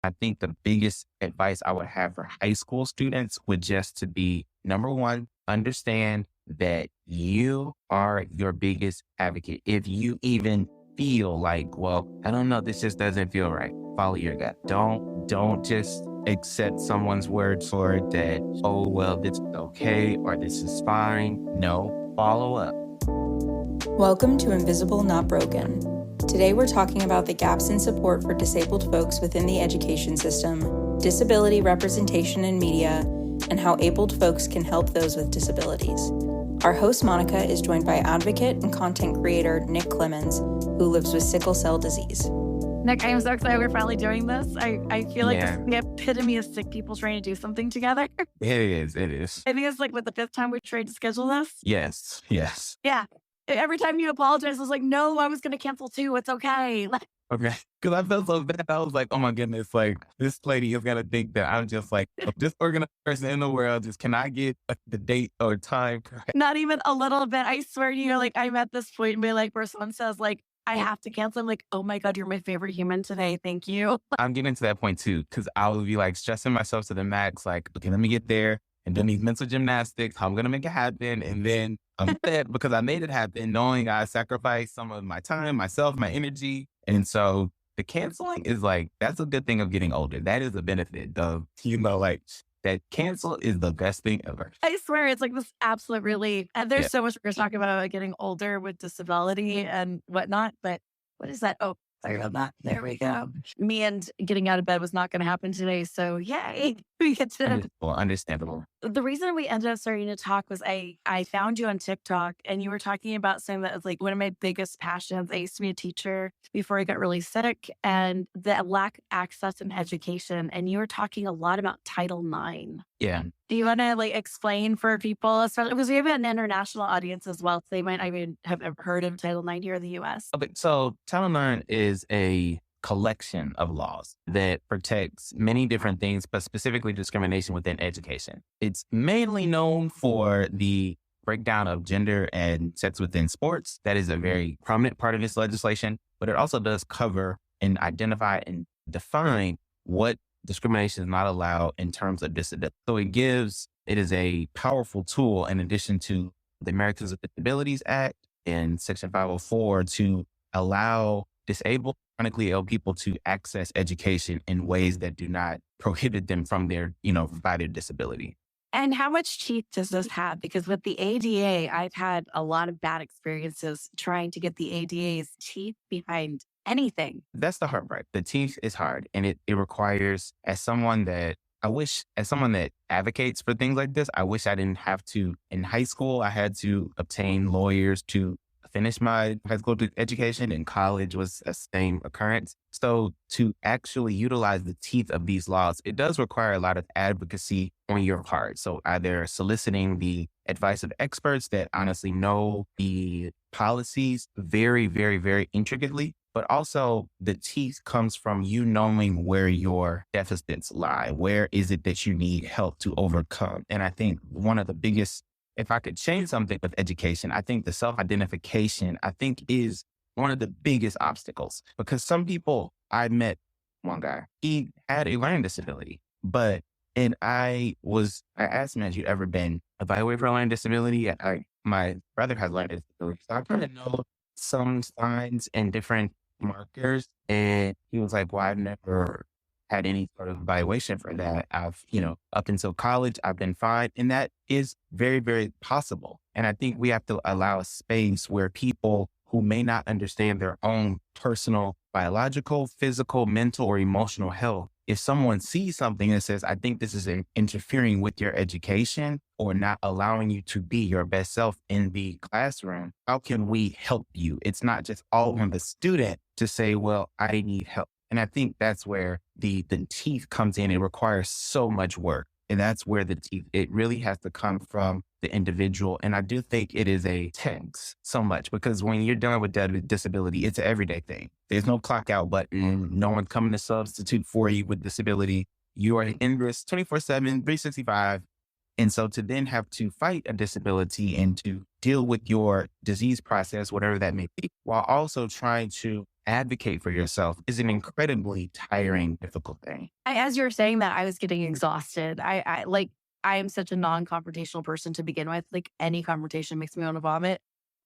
I think the biggest advice I would have for high school students would just to be number one, understand that you are your biggest advocate. If you even feel like, well, I don't know, this just doesn't feel right. Follow your gut. Don't just accept someone's word for it that, oh, well, this is okay or this is fine. No, follow up. Welcome to Invisible Not Broken. Today we're talking about the gaps in support for disabled folks within the education system, disability representation in media, and how abled folks can help those with disabilities. Our host Monica is joined by advocate and content creator Nick Clemmons, who lives with sickle cell disease. Nick, I am so excited we're finally doing this. I feel like this is the epitome of sick people trying to do something together. It is. I think it's like the fifth time we tried to schedule this. Yes. Yeah. Every time you apologize, I was like, no, I was going to cancel too. It's okay. Okay. Because I felt so bad. I was like, oh my goodness, like this lady is going to think that I'm just like this organized person in the world. Just can I get the date or time correct? Not even a little bit. I swear to you, I'm at this point and be like, where someone says I have to cancel. I'm like, oh my God, you're my favorite human today. Thank you. I'm getting to that point too, because I would be like stressing myself to the max. Like, okay, let me get there and then these mental gymnastics. How I'm going to make it happen. And then I'm sad because I made it happen, knowing I sacrificed some of my time, myself, my energy. And so the canceling is like, that's a good thing of getting older. That is a benefit of, that cancel is the best thing ever. I swear it's like this absolute relief. And there's so much we're talking about getting older with disability and whatnot. But what is that? Oh, sorry about that. There we go. Me and getting out of bed was not going to happen today. So yay. We get to Understandable. The reason we ended up starting to talk was I found you on TikTok and you were talking about something that was like one of my biggest passions. I used to be a teacher before I got really sick, and the lack of access in education. And you were talking a lot about Title IX. Yeah. Do you want to explain for people, especially because we have an international audience as well, so they might even have ever heard of Title IX here in the U.S. Okay, so Title IX is a collection of laws that protects many different things, but specifically discrimination within education. It's mainly known for the breakdown of gender and sex within sports. That is a very prominent part of this legislation, but it also does cover and identify and define what discrimination is not allowed in terms of disability. So it is a powerful tool in addition to the Americans with Disabilities Act and Section 504 to allow disabled, chronically ill people to access education in ways that do not prohibit them from by their disability. And how much teeth does this have? Because with the ADA, I've had a lot of bad experiences trying to get the ADA's teeth behind anything. That's the hard part. The teeth is hard, and it requires, as someone that advocates for things like this, I wish I didn't have to. In high school, I had to obtain lawyers to finish my high school education, and college was a same occurrence. So to actually utilize the teeth of these laws, it does require a lot of advocacy on your part. So either soliciting the advice of experts that honestly know the policies very, very, very intricately, but also the teeth comes from you knowing where your deficits lie. Where is it that you need help to overcome? And I think one of the biggest, if I could change something with education, I think the self-identification, is one of the biggest obstacles. Because some people, I met one guy, he had a learning disability, and I asked him, have you ever been evaluated for a learning disability? My brother has learning disability, so I kind of know some signs and different markers. And he was like, well, I've never had any sort of evaluation for that. I've, up until college, I've been fine. And that is very, very possible. And I think we have to allow a space where people who may not understand their own personal, biological, physical, mental, or emotional health, if someone sees something that says, I think this is interfering with your education or not allowing you to be your best self in the classroom, how can we help you? It's not just all on the student to say, well, I need help. And I think that's where the teeth comes in. It requires so much work. And that's where it really has to come from the individual. And I do think it is a takes so much, because when you're dealing with disability, it's an everyday thing. There's no clock out button. No one's coming to substitute for you with disability. You are in risk 24/7, 365. And so to then have to fight a disability and to deal with your disease process, whatever that may be, while also trying to advocate for yourself is an incredibly tiring, difficult thing. As you were saying that, I was getting exhausted. I am such a non-confrontational person to begin with. Like any confrontation makes me want to vomit.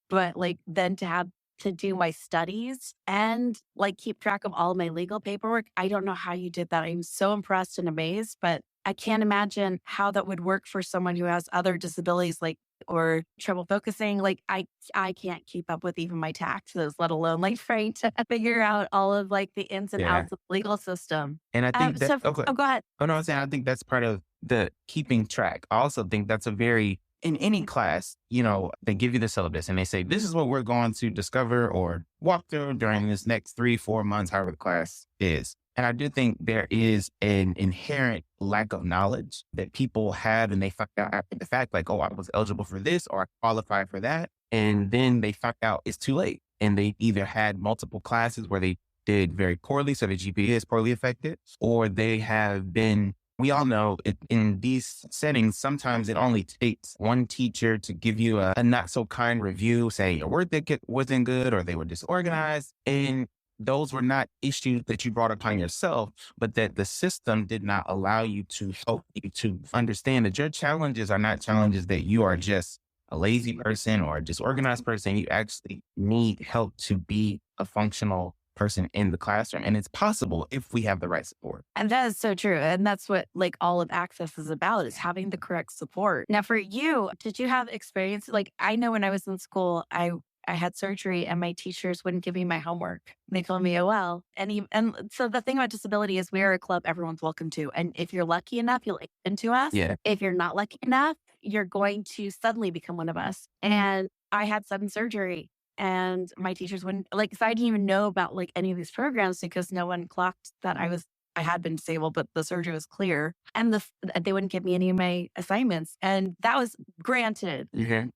But like then to have to do my studies and like keep track of all of my legal paperwork, I don't know how you did that. I'm so impressed and amazed, but I can't imagine how that would work for someone who has other disabilities like or trouble focusing. Like I can't keep up with even my taxes, let alone like trying to figure out all of like the ins and Yeah. outs of the legal system. And I think that, okay. Oh, go ahead. Oh, no, I'm saying I think that's part of the keeping track. I also think that's a very, in any class, they give you the syllabus and they say, this is what we're going to discover or walk through during this next 3-4 months, however the class is. And I do think there is an inherent lack of knowledge that people have, and they find out after the fact, like, oh, I was eligible for this or I qualified for that. And then they find out it's too late. And they either had multiple classes where they did very poorly, so the GPA is poorly affected, or they have been, we all know in these settings, sometimes it only takes one teacher to give you a not so kind review, say your work that wasn't good or they were disorganized. And those were not issues that you brought upon yourself, but that the system did not allow you to help you to understand that your challenges are not challenges that you are just a lazy person or a disorganized person. You actually need help to be a functional person in the classroom. And it's possible if we have the right support. And that is so true. And that's what like all of Access is about, is having the correct support. Now for you, did you have experience? Like I know when I was in school, I had surgery and my teachers wouldn't give me my homework. They called me OL. And so the thing about disability is we're a club everyone's welcome to. And if you're lucky enough, you'll get into us. Yeah. If you're not lucky enough, you're going to suddenly become one of us. And I had sudden surgery and my teachers wouldn't like, so I didn't even know about like any of these programs because no one clocked that I had been disabled, but the surgery was clear and they wouldn't give me any of my assignments. And that was granted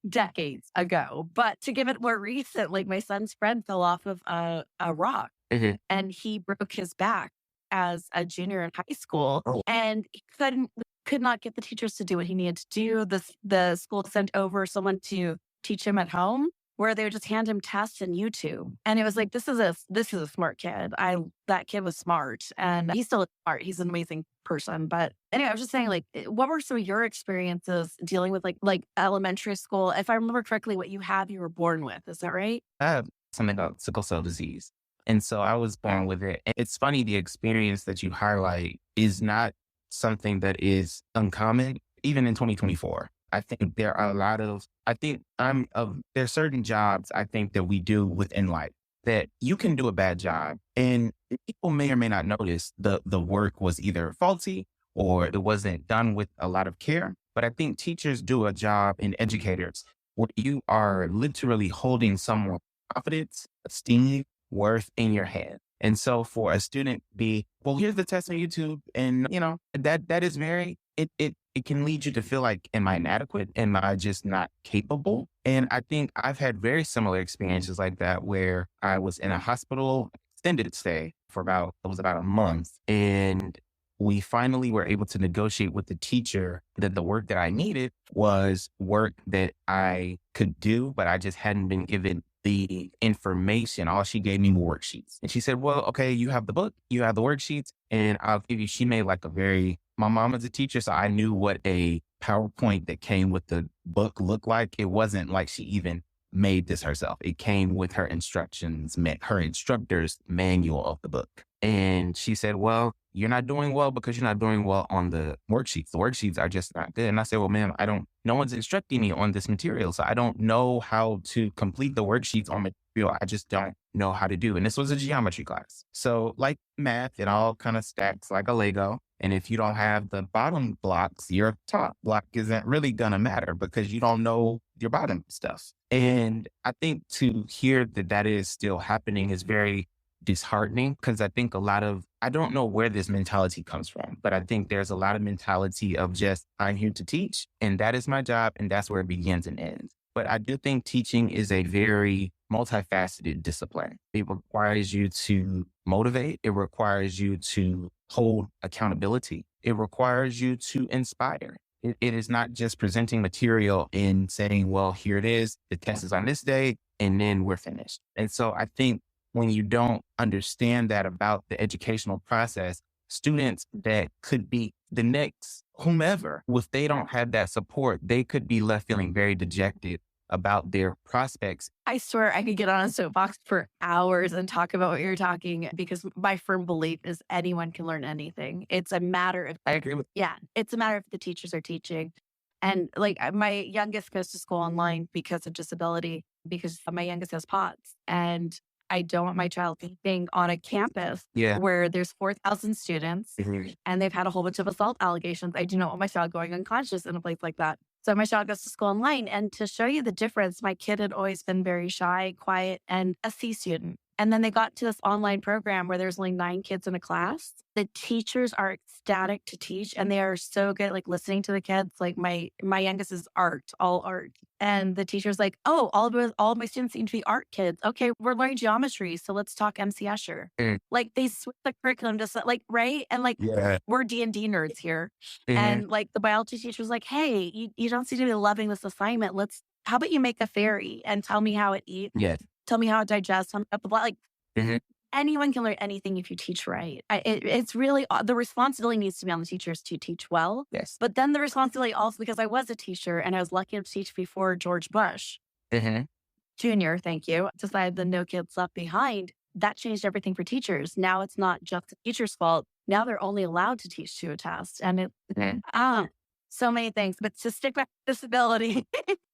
decades ago. But to give it more recent, like my son's friend fell off of a rock and he broke his back as a junior in high school. Oh. And he could not get the teachers to do what he needed to do. The school sent over someone to teach him at home, where they would just hand him tests and YouTube. And it was like, this is a smart kid. That kid was smart and he's still smart. He's an amazing person. But anyway, I was just saying, like, what were some of your experiences dealing with like elementary school? If I remember correctly, what you were born with, is that right? I have something called sickle cell disease. And so I was born with it. And it's funny, the experience that you highlight is not something that is uncommon, even in 2024. I think there are there's certain jobs I think that we do within life that you can do a bad job and people may or may not notice the work was either faulty or it wasn't done with a lot of care. But I think teachers do a job, and educators, where you are literally holding someone's confidence, esteem, worth in your hand. And so for a student to be, well, here's the test on YouTube. And that is very, it can lead you to feel like, am I inadequate? Am I just not capable? And I think I've had very similar experiences like that, where I was in a hospital extended stay for about a month. And we finally were able to negotiate with the teacher that the work that I needed was work that I could do, but I just hadn't been given the information. All she gave me were worksheets. And she said, well, okay, you have the book, you have the worksheets, and I'll give you, she made like my mom is a teacher, so I knew what a PowerPoint that came with the book looked like. It wasn't like she even made this herself. It came with her instructions, her instructor's manual of the book. And she said, well, you're not doing well because you're not doing well on the worksheets. The worksheets are just not good. And I said, well, ma'am, no one's instructing me on this material. So I don't know how to complete the worksheets on material. I just don't know how to do. And this was a geometry class. So like math, it all kind of stacks like a Lego. And if you don't have the bottom blocks, your top block isn't really going to matter because you don't know your bottom stuff. And I think to hear that is still happening is very disheartening, because I think I don't know where this mentality comes from, but I think there's a lot of mentality of just, I'm here to teach and that is my job and that's where it begins and ends. But I do think teaching is a very multifaceted discipline. It requires you to motivate. It requires you to hold accountability. It requires you to inspire. It is not just presenting material and saying, well, here it is, the test is on this day, and then we're finished. And so I think when you don't understand that about the educational process, students that could be the next whomever, if they don't have that support, they could be left feeling very dejected about their prospects. I swear I could get on a soapbox for hours and talk about what you're talking because my firm belief is anyone can learn anything. It's a matter of, I agree with yeah, it's a matter of the teachers are teaching. And like my youngest goes to school online because of disability, because my youngest has POTS. And I don't want my child being on a campus Yeah. where there's 4,000 students Mhm. and they've had a whole bunch of assault allegations. I do not want my child going unconscious in a place like that. So my child goes to school online. And to show you the difference, my kid had always been very shy, quiet, and a C student. And then they got to this online program where there's only 9 kids in a class. The teachers are ecstatic to teach and they are so good at like listening to the kids. Like my youngest is art, all art. And the teacher's like, oh, all of my students seem to be art kids. Okay, we're learning geometry. So let's talk MC Escher. Mm. Like they switch the curriculum just like, right? And like Yeah. we're D&D nerds here. Mhm. And like the biology teacher was like, hey, you don't seem to be loving this assignment. How about you make a fairy and tell me how it eats? Yes. Tell me how it digests. Tell me blah, blah, blah. Like Mhm. anyone can learn anything if you teach right. It's really, the responsibility needs to be on the teachers to teach well. Yes. But then the responsibility also, because I was a teacher and I was lucky enough to teach before George Bush Mhm. Jr., thank you, decided the No Kids Left Behind. That changed everything for teachers. Now it's not just the teacher's fault. Now they're only allowed to teach to a test. And Mhm. so many things. But to stick with disability,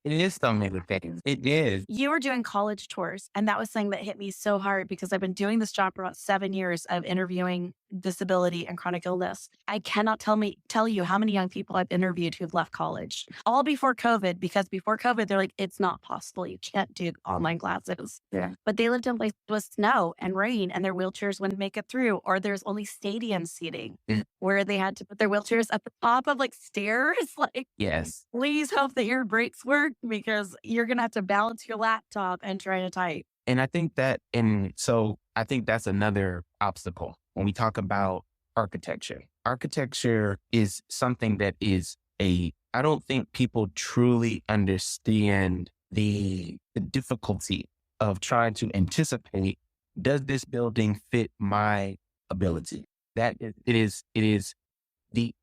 It is so many things. It is. you were doing college tours. And that was something that hit me so hard because I've been doing this job for about 7 years of interviewing disability and chronic illness. I cannot tell you how many young people I've interviewed who've left college, all before COVID, because before COVID, they're like, it's not possible. You can't do online classes. Yeah. But they lived in places with snow and rain and their wheelchairs wouldn't make it through, or there's only stadium seating Mm. where they had to put their wheelchairs at the top of like stairs. Like, Yes. please hope that your brakes work because you're going to have to balance your laptop and try to type. And I think I think that's another obstacle when we talk about architecture. Architecture is something that I don't think people truly understand the difficulty of trying to anticipate, does this building fit my ability? It is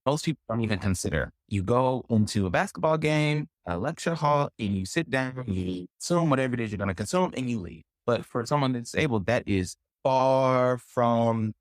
most people don't even consider. You go into a basketball game, a lecture hall, and you sit down, you consume whatever it is you're going to consume, and you leave. But for someone that's disabled, that is far from,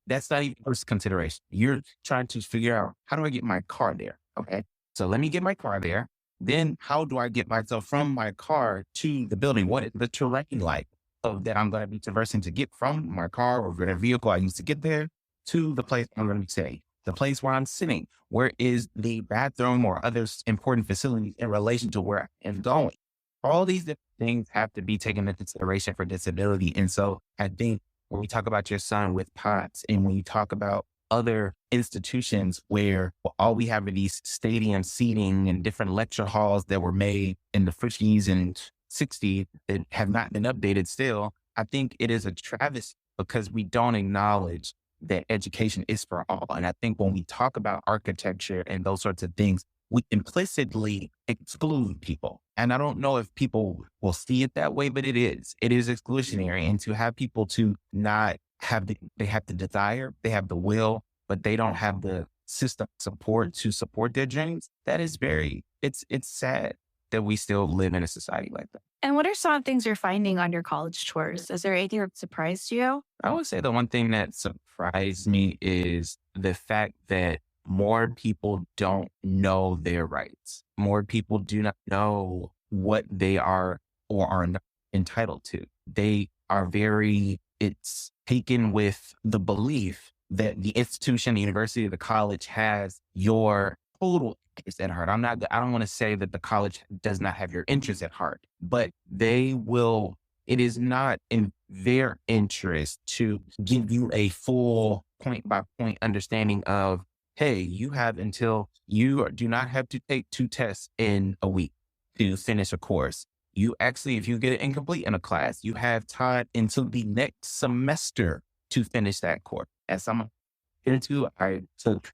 that's not even first consideration. You're trying to figure out, how do I get my car there? Okay. So let me get my car there. Then how do I get myself from my car to the building? What is the terrain like that I'm going to be traversing to get from my car or whatever vehicle I use to get there to the place I'm going to be staying? The place where I'm sitting, where is the bathroom or other important facilities in relation to where I am going? All these different things have to be taken into consideration for disability. And so I think when we talk about your son with POTS and when you talk about other institutions where all we have are these stadium seating and different lecture halls that were made in the 50s and 60s that have not been updated still, I think it is a travesty because we don't acknowledge that education is for all. And I think when we talk about architecture and those sorts of things, we implicitly exclude people. And I don't know if people will see it that way, but it is exclusionary. And to have people to not have they have the desire, they have the will, but they don't have the system support to support their dreams. That is it's sad that we still live in a society like that. And what are some of the things you're finding on your college tours? Is there anything that surprised you? I would say the one thing that surprised me is the fact that more people don't know their rights. More people do not know what they are or are not entitled to. It's taken with the belief that the institution, the university, the college has your total interest at heart. I don't want to say that the college does not have your interest at heart, but it is not in their interest to give you a full point by point understanding of, hey, you do not have to take 2 tests in a week to finish a course. You actually, if you get it incomplete in a class, you have time until the next semester to finish that course. As someone I took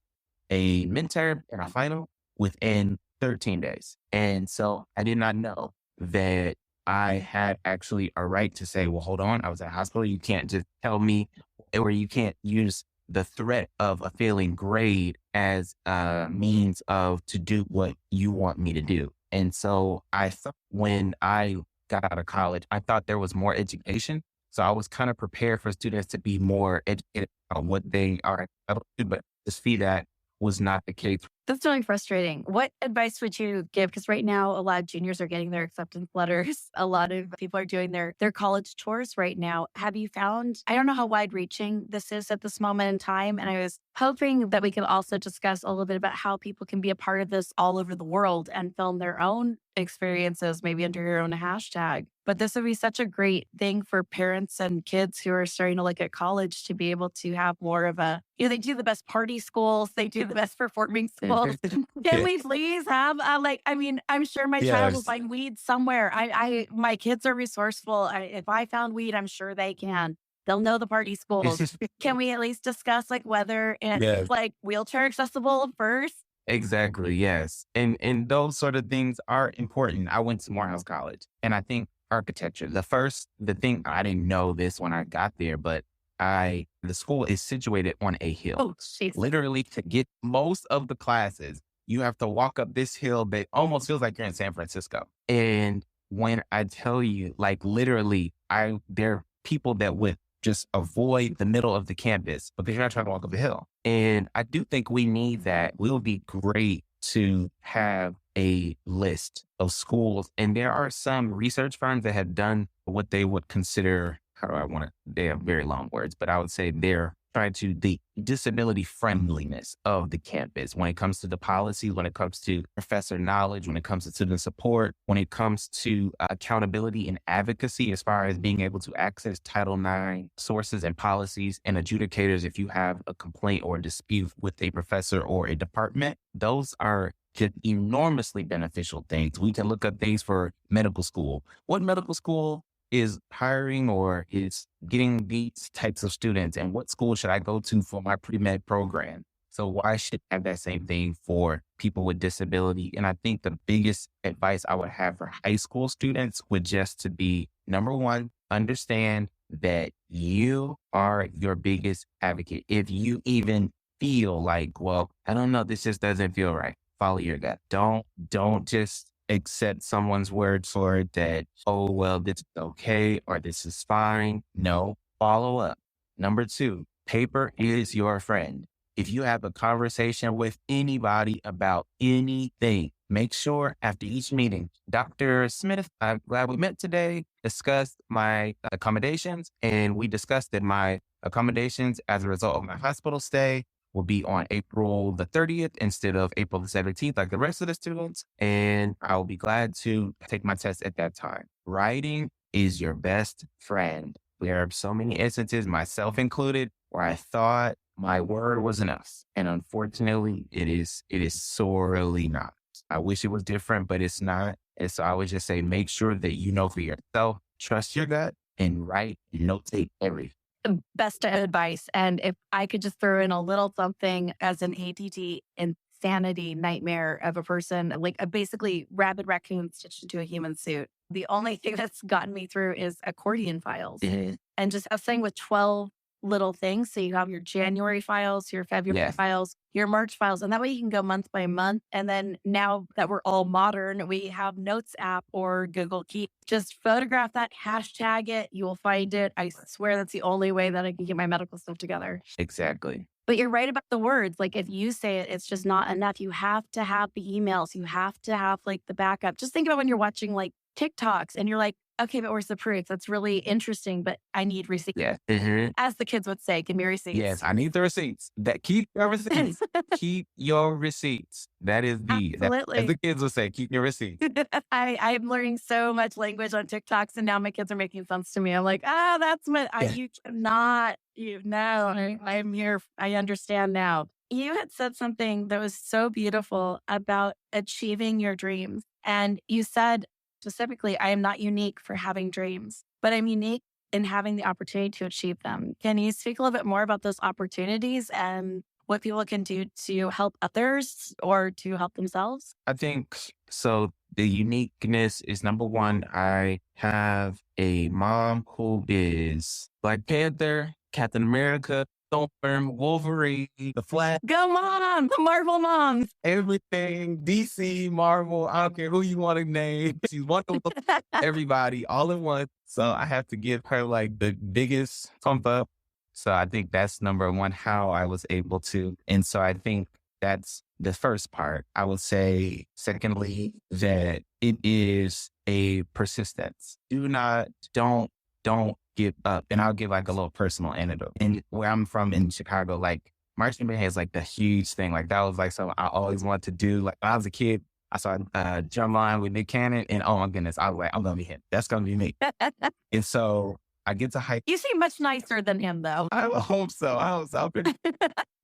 a midterm and a final within 13 days. And so I did not know that I had actually a right to say, well, hold on, I was at hospital. You can't just tell me, or you can't use the threat of a failing grade as a means of to do what you want me to do. And so I thought when I got out of college, I thought there was more education. So I was kind of prepared for students to be more educated on what they are entitled to, but to see that was not the case. That's really frustrating. What advice would you give? Because right now, a lot of juniors are getting their acceptance letters. A lot of people are doing their college tours right now. Have you found, I don't know how wide reaching this is at this moment in time. And I was hoping that we could also discuss a little bit about how people can be a part of this all over the world and film their own experiences, maybe under your own hashtag. But this would be such a great thing for parents and kids who are starting to look at college to be able to have more of a, they do the best party schools, they do the best performing schools. Can we please have I'm sure my child will Yes. find weed somewhere. My kids are resourceful. If I found weed, I'm sure they can. They'll know the party schools. Can we at least discuss whether it's Yes. wheelchair accessible first? Exactly. Yes. And those sort of things are important. I went to Morehouse College and I think architecture, the thing I didn't know this when I got there, but the school is situated on a hill. Oh, jeez. Literally to get most of the classes, you have to walk up this hill that almost feels like you're in San Francisco. And when I tell you, literally, there are people that would just avoid the middle of the campus because you're not trying to walk up the hill. And I do think we need that. We'll be great to have a list of schools. And there are some research firms that have done what they would consider, they have very long words, but I would say they're trying to the disability friendliness of the campus when it comes to the policies, when it comes to professor knowledge, when it comes to student support, when it comes to accountability and advocacy, as far as being able to access Title IX sources and policies and adjudicators if you have a complaint or a dispute with a professor or a department. Those are just enormously beneficial things. We can look up things for medical school. What medical school is hiring or is getting these types of students, and what school should I go to for my pre-med program? So why should I have that same thing for people with disability? And I think the biggest advice I would have for high school students would just to be, number one, understand that you are your biggest advocate. If you even feel like, well, I don't know, this just doesn't feel right, follow your gut. Don't just accept someone's word for it that, oh, well, this is okay or this is fine. No, follow up. Number two, paper is your friend. If you have a conversation with anybody about anything, make sure after each meeting, Dr. Smith, I'm glad we met today, discussed my accommodations, and we discussed that my accommodations as a result of my hospital stay will be on April the 30th instead of April the 17th, like the rest of the students. And I'll be glad to take my test at that time. Writing is your best friend. There are so many instances, myself included, where I thought my word was enough. And unfortunately, it is sorely not. I wish it was different, but it's not. And so I would just say, make sure that you know for yourself, trust your gut, and write, notate everything. Best advice. And if I could just throw in a little something as an ADD insanity nightmare of a person, like a basically rabid raccoon stitched into a human suit. The only thing that's gotten me through is accordion files. Mhm. And just I was saying with 12 little things. So you have your January files, your February files, your March files, and that way you can go month by month. And then now that we're all modern, we have Notes app or Google Keep. Just photograph that, hashtag it. You will find it. I swear that's the only way that I can get my medical stuff together. Exactly. But you're right about the words. Like if you say it, it's just not enough. You have to have the emails. You have to have like the backup. Just think about when you're watching like TikToks and you're like, okay, but where's the proof? That's really interesting, but I need receipts. Yeah. Mhm. As the kids would say, give me receipts. Yes, I need the receipts. Keep your receipts. Keep your receipts. That is Absolutely. as the kids would say, keep your receipts. I'm learning so much language on TikToks, and now my kids are making sense to me. I'm like, that's what you cannot, I'm here. I understand now. You had said something that was so beautiful about achieving your dreams. And you said specifically, I am not unique for having dreams, but I'm unique in having the opportunity to achieve them. Can you speak a little bit more about those opportunities and what people can do to help others or to help themselves? I think so. the uniqueness is number one, I have a mom who is Black Panther, Captain America, Storm, Wolverine, The Flash, Go mom, the Marvel mom. everything, DC, Marvel, I don't care who you want to name. She's one of everybody all in one. So I have to give her like the biggest thumb up. So I think that's number one, how I was able to. And so I think that's the first part. I would say, secondly, that it is a persistence. Don't give up. And I'll give like a little personal anecdote. And where I'm from in Chicago, like marching band is like the huge thing. Like that was like something I always wanted to do. Like when I was a kid, I saw drum line with Nick Cannon, and oh my goodness, I was like, I'm gonna be him. That's gonna be me. And so I get to hike. You seem much nicer than him, though. I hope so. I'm pretty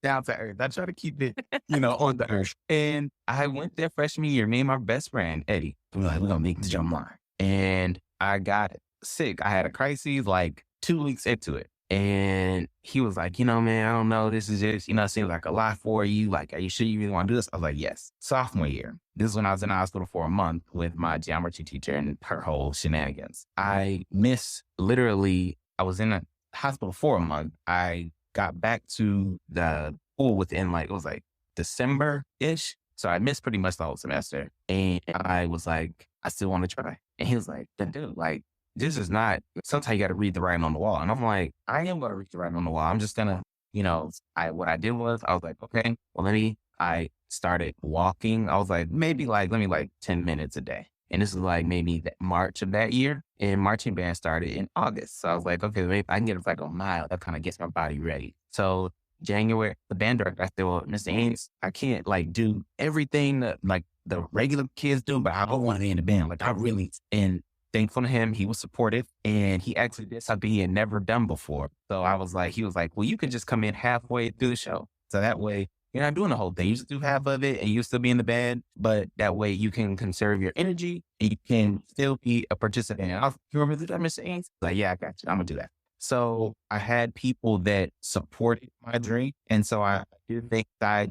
down to earth. I try to keep it, on the earth. And I went there freshman year. Me and my best friend Eddie, we're like, we're gonna make the drum line, and I got sick. I had a crisis like 2 weeks into it. And he was like, man, I don't know. This is just, it seems like a lot for you. Like, are you sure you really want to do this? I was like, yes. Sophomore year. This is when I was in the hospital for a month with my geometry teacher and her whole shenanigans. I was in a hospital for a month. I got back to the school within it was like December-ish. So I missed pretty much the whole semester. And I was like, I still want to try. And he was like, then dude, like, this is not, sometimes you got to read the writing on the wall. And I'm like, I am going to read the writing on the wall. I'm just going to, what I did was, I was like, okay, well, I started walking. I was like, let me 10 minutes a day. And this is like maybe March of that year. And marching band started in August. So I was like, okay, maybe I can get like a mile. That kind of gets my body ready. So January, the band director, I said, well, Mr. Ames, I can't do everything that like the regular kids do, but I don't want to be in the band. Like I really, and thankful to him, he was supportive, and he actually did something he had never done before. So he was like, well, you can just come in halfway through the show. So that way you're not doing the whole thing. You just do half of it and you still be in the band, but that way you can conserve your energy and you can still be a participant. And you remember that, Mr. Ains? Like, yeah, I got you. I'm going to do that. So I had people that supported my dream. And so I do think that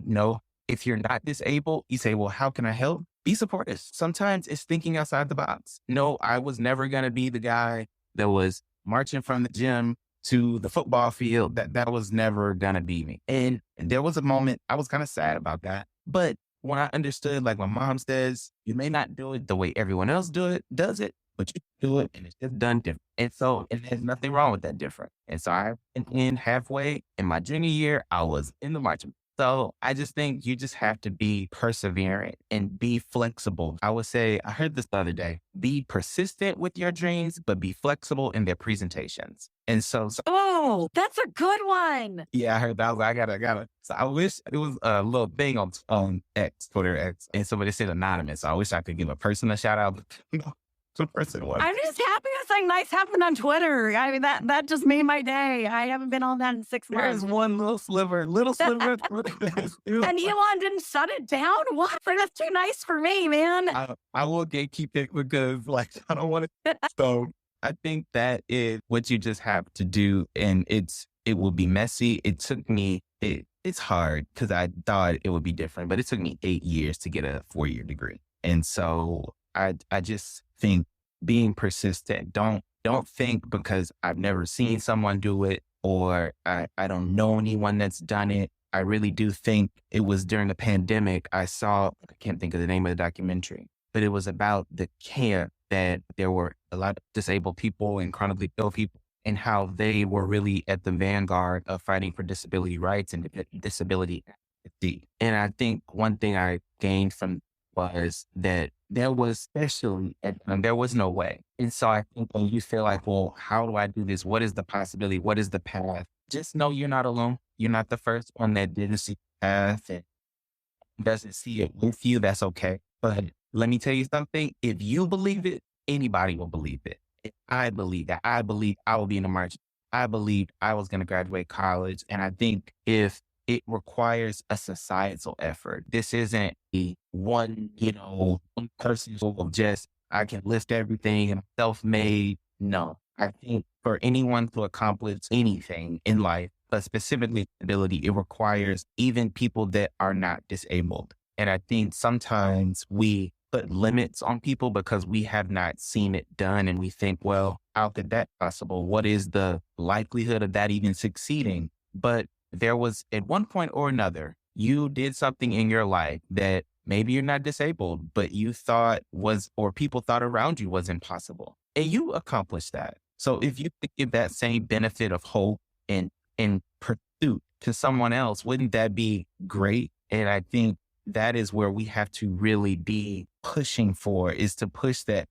if you're not disabled, you say, well, how can I help? Be supportive. Sometimes it's thinking outside the box. No, I was never going to be the guy that was marching from the gym to the football field. That was never going to be me. And there was a moment I was kind of sad about that. But when I understood, like my mom says, you may not do it the way everyone else does it, but you do it and it's just done different. And there's nothing wrong with that different. And so I went in halfway in my junior year, I was in the marching. So I just think you just have to be perseverant and be flexible. I would say, I heard this the other day, be persistent with your dreams, but be flexible in their presentations. And so oh, that's a good one. Yeah, I heard that. I was like, I gotta. So I wish it was a little thing on Twitter X, and somebody said anonymous. So I wish I could give a person a shout out. The person was. I'm just happy something nice happened on Twitter. I mean, that just made my day. I haven't been on that in 6 months. There's one little sliver. And Elon didn't shut it down? What? That's too nice for me, man. I will gatekeep it because I don't want to. So I think that is what you just have to do. And it will be messy. It took me, it's hard because I thought it would be different, but it took me 8 years to get a 4-year degree. And so I just think being persistent, don't think because I've never seen someone do it or I don't know anyone that's done it. I really do think it was during the pandemic. I can't think of the name of the documentary, but it was about the care that there were a lot of disabled people and chronically ill people and how they were really at the vanguard of fighting for disability rights and disability advocacy. And I think one thing I gained from was that there was there was no way. And so I think when you feel like, well, how do I do this? What is the possibility? What is the path? Just know you're not alone. You're not the first one that didn't see the path and doesn't see it with you. That's okay. But let me tell you something. If you believe it, anybody will believe it. If I believe that. I believe I will be in the march. I believed I was going to graduate college. And I think if it requires a societal effort. This isn't a one person of just, I can lift everything and I'm self-made. No, I think for anyone to accomplish anything in life, but specifically disability, it requires even people that are not disabled. And I think sometimes we put limits on people because we have not seen it done. And we think, well, how could that possible? What is the likelihood of that even succeeding? But there was at one point or another, you did something in your life that maybe you're not disabled, but you thought was, or people thought around you was impossible. And you accomplished that. So if you could give that same benefit of hope and pursuit to someone else, wouldn't that be great? And I think that is where we have to really be pushing for, is to push that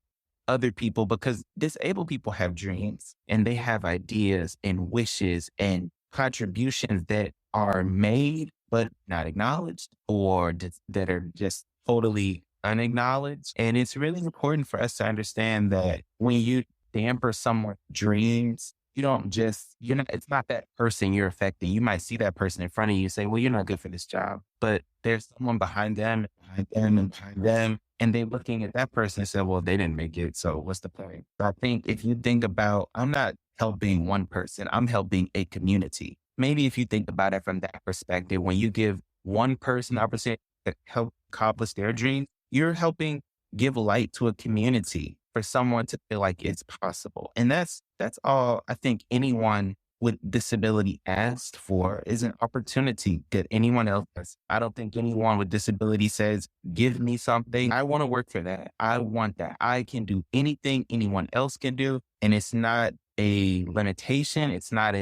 other people, because disabled people have dreams and they have ideas and wishes and contributions that are made but not acknowledged, or that are just totally unacknowledged. And it's really important for us to understand that when you damper someone's dreams, you don't just, you're not, it's not that person you're affecting. You might see that person in front of you and say, well, you're not good for this job, but there's someone behind them, behind them, and behind them. And they're looking at that person and say, well, they didn't make it. So what's the point? So I think if you think about, I'm not helping one person, I'm helping a community. Maybe if you think about it from that perspective, when you give one person the opportunity to help accomplish their dreams, you're helping give light to a community for someone to feel like it's possible. And that's all I think anyone with disability asks for, is an opportunity that anyone else has. I don't think anyone with disability says, give me something. I want to work for that. I want that. I can do anything anyone else can do. And it's not a limitation. It's not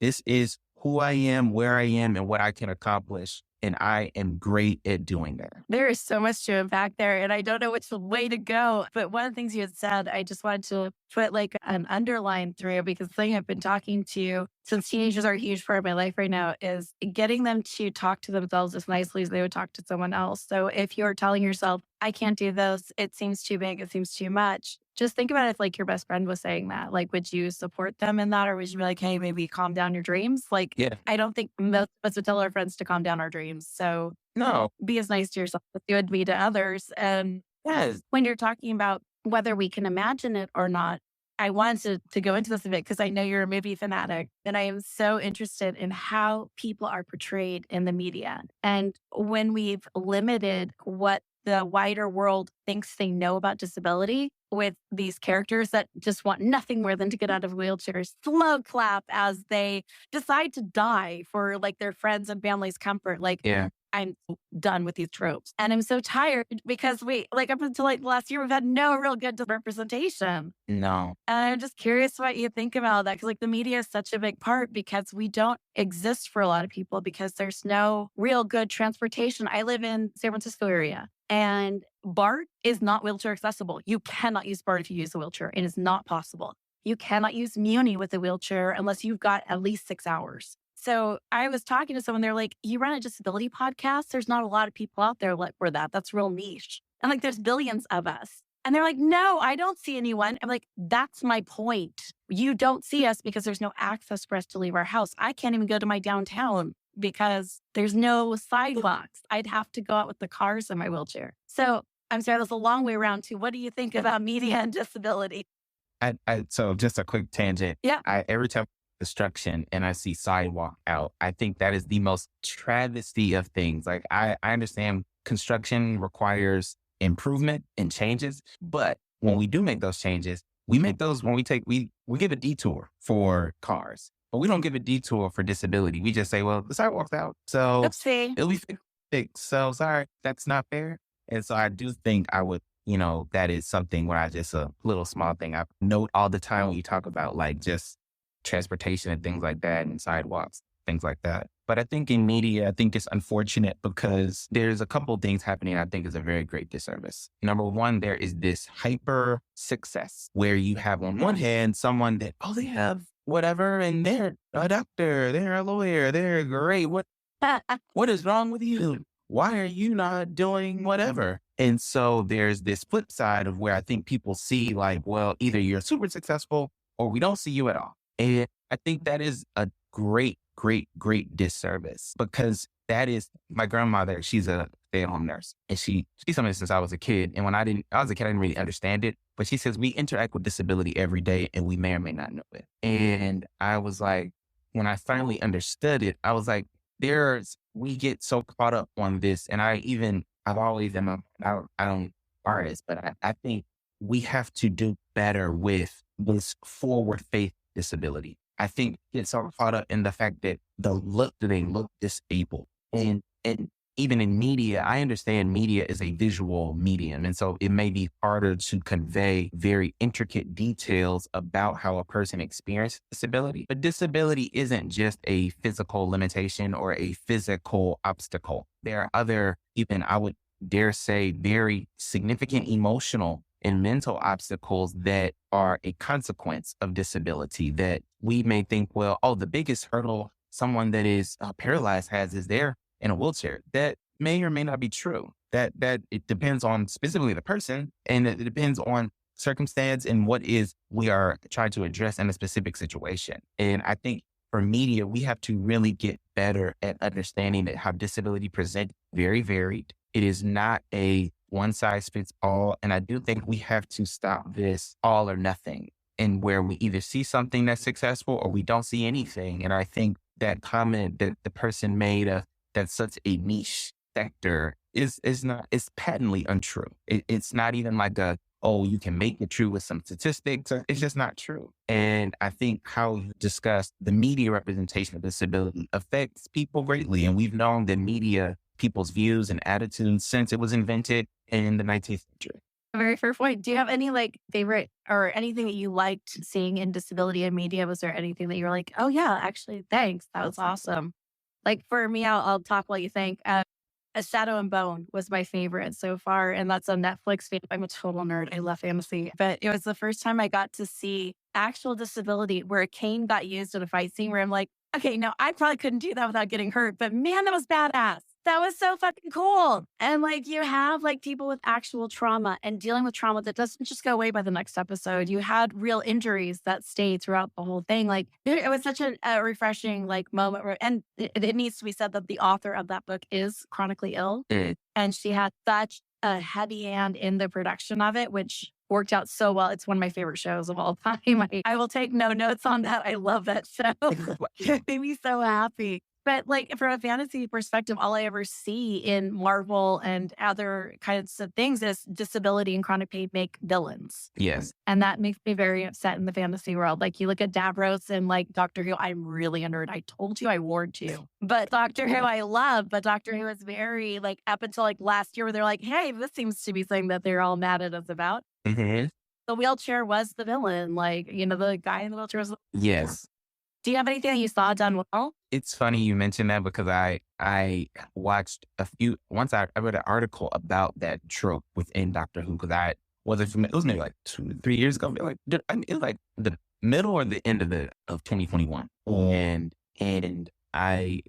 this is who I am, where I am, and what I can accomplish. And I am great at doing that. There is so much to unpack there, and I don't know which way to go. But one of the things you had said, I just wanted to put like an underline through, because the thing I've been talking to, since teenagers are a huge part of my life right now, is getting them to talk to themselves as nicely as they would talk to someone else. So if you're telling yourself, I can't do this, it seems too big, it seems too much, just think about it if like your best friend was saying that. Like, would you support them in that? Or would you be like, hey, maybe calm down your dreams? Like, Yeah. I don't think most of us would tell our friends to calm down our dreams. So No. be as nice to yourself as you would be to others. And Yes. when you're talking about whether we can imagine it or not, I wanted to go into this a bit because I know you're a movie fanatic, and I am so interested in how people are portrayed in the media. And when we've limited what the wider world thinks they know about disability with these characters that just want nothing more than to get out of wheelchairs, slow clap as they decide to die for like their friends and family's comfort. Like, Yeah. I'm done with these tropes. And I'm so tired because up until like last year, we've had no real good representation. No. And I'm just curious what you think about that. Cause like the media is such a big part, because we don't exist for a lot of people because there's no real good transportation. I live in San Francisco area, and BART is not wheelchair accessible. You cannot use BART if you use a wheelchair. It is not possible. You cannot use Muni with a wheelchair unless you've got at least 6 hours. So I was talking to someone, they're like, you run a disability podcast? There's not a lot of people out there like for that. That's real niche. And like, there's billions of us. And they're like, no, I don't see anyone. I'm like, that's my point. You don't see us because there's no access for us to leave our house. I can't even go to my downtown because there's no sidewalks. I'd have to go out with the cars in my wheelchair. So I'm sorry, that's a long way around to what do you think about media and disability? So just a quick tangent. Yeah. Every time construction and I see sidewalk out, I think that is the most travesty of things. Like I understand construction requires improvement and changes, but when we do make those changes, we make those when we give a detour for cars, but we don't give a detour for disability. We just say, well, the sidewalk's out, so Oopsie. it'll be fixed. So sorry, that's not fair. And so I do think I would, that is something where I just a little small thing I note all the time when you talk about like just transportation and things like that and sidewalks, things like that. But I think in media, I think it's unfortunate because there's a couple of things happening I think is a very great disservice. Number one, there is this hyper success where you have on one hand someone that, they have whatever and they're a doctor, they're a lawyer, they're great. What is wrong with you? Why are you not doing whatever? And so there's this flip side of where I think people see like, well, either you're super successful or we don't see you at all. And I think that is a great disservice because that is my grandmother. She's a stay-at-home nurse and she's something since I was a kid. And when I was a kid, I didn't really understand it, but she says we interact with disability every day and we may or may not know it. And I was like, when I finally understood it, I was like, we get so caught up on this. And I've always, I don't artists, but I think we have to do better with this forward faith disability. I think it's so caught up in the fact that they look disabled. And even in media, I understand media is a visual medium. And so it may be harder to convey very intricate details about how a person experiences disability. But disability isn't just a physical limitation or a physical obstacle. There are other, even I would dare say, very significant emotional and mental obstacles that are a consequence of disability that we may think, well, oh, the biggest hurdle someone that is paralyzed has is they're in a wheelchair. That may or may not be true. That it depends on specifically the person, and it depends on circumstance and what is we are trying to address in a specific situation. And I think for media, we have to really get better at understanding that how disability presents very varied. It is not a one size fits all. And I do think we have to stop this all or nothing, and where we either see something that's successful or we don't see anything. And I think that comment that the person made that's such a niche sector is not, it's patently untrue. It's not even like oh, you can make it true with some statistics. It's just not true. And I think how you discuss the media representation of disability affects people greatly. And we've known that media, people's views and attitudes since it was invented in the 19th century. A very fair point. Do you have any like favorite or anything that you liked seeing in disability and media? Was there anything that you were like, oh yeah, actually, thanks. That was awesome. Like for me, I'll talk while you think. A Shadow and Bone was my favorite so far, and that's on Netflix. I'm a total nerd. I love fantasy, but it was the first time I got to see actual disability where a cane got used in a fight scene where I'm like, okay, no, I probably couldn't do that without getting hurt, but man, that was badass. That was so fucking cool. And like you have like people with actual trauma and dealing with trauma that doesn't just go away by the next episode. You had real injuries that stayed throughout the whole thing. Like it was such a refreshing like moment and it needs to be said that the author of that book is chronically ill. And she had such a heavy hand in the production of it, which worked out so well. It's one of my favorite shows of all time. I will take no notes on that. I love that show. It made me so happy. But like from a fantasy perspective, all I ever see in Marvel and other kinds of things is disability and chronic pain make villains. Yes. And that makes me very upset in the fantasy world. Like you look at Davros and like Doctor Who, I'm really a nerd. I told you, I warned you. But Doctor Who I love, but Doctor Who is very like up until like last year where they're like, hey, this seems to be something that they're all mad at us about. Mm-hmm. The wheelchair was the villain. Like, you know, the guy in the wheelchair was Yes. Do you have anything that you saw done well? It's funny you mentioned that because I watched once I read an article about that trope within Doctor Who because I wasn't familiar. It was maybe like 2-3 years ago. Like it was like the middle or the end of 2021. And I